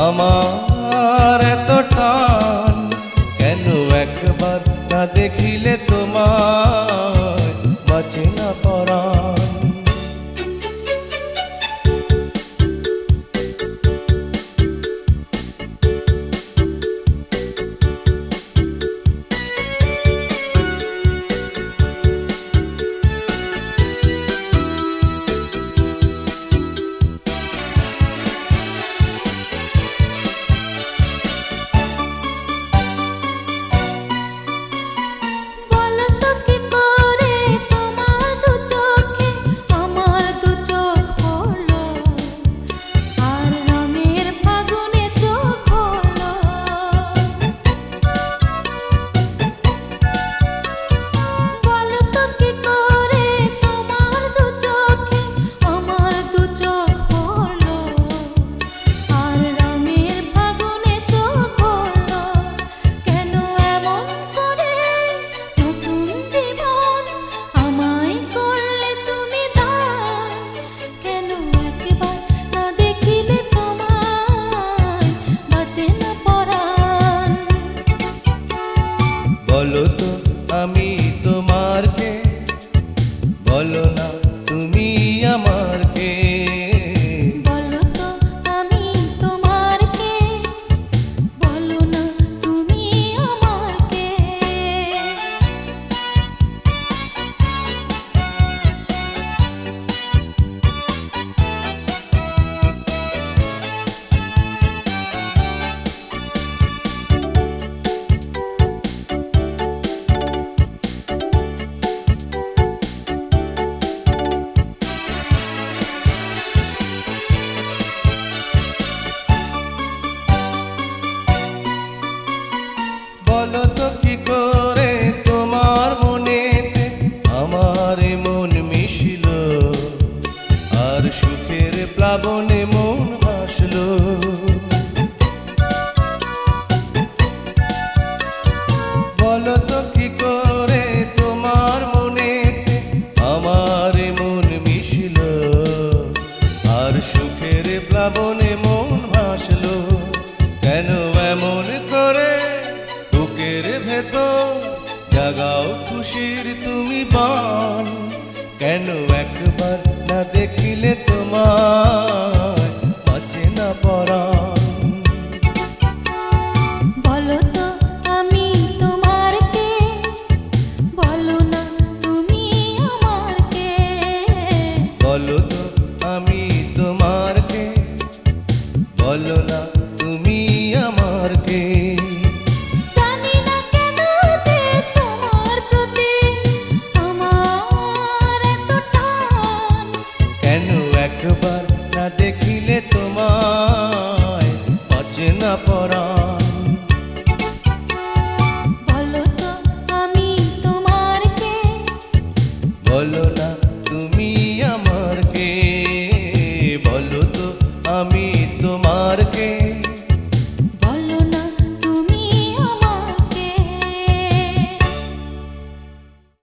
আমার এত টান কেন একবার না দেখিলে তোমায় বাঁচে না পরাণ। বলো তো আমি তোমার কে, বলো না তুমি আমার কে। বলো তো আমি তোমার কে, বলো না তুমি আমার কে। বলো তো কি করে তোমার মনেতে আমার মন মিশিল, আর সুখের প্লাবনে মন ভাসলো। বলো তো কি করে তোমার মনেতে আমার মন মিশিল, আর সুখের প্লাবনে মন ভাসলো। কেন এমন করে বুকের ভেতর জাগাও খুশির তুমি বান, কেন একবার না দেখিলে তোমায় বাঁচে না পরাণ। বলো তো আমি তোমার কে, বলো না তুমি আমার কে। বলো তো আমি তোমার কে, বলো না তুমি আমার কে। জানি না কেন যে তোমার প্রতি আমার এত টান, কেন একবার না দেখিলে তোমায় বাঁচে না পরাণ। বলো তো আমি তোমার কে, বলো না তুমি আমার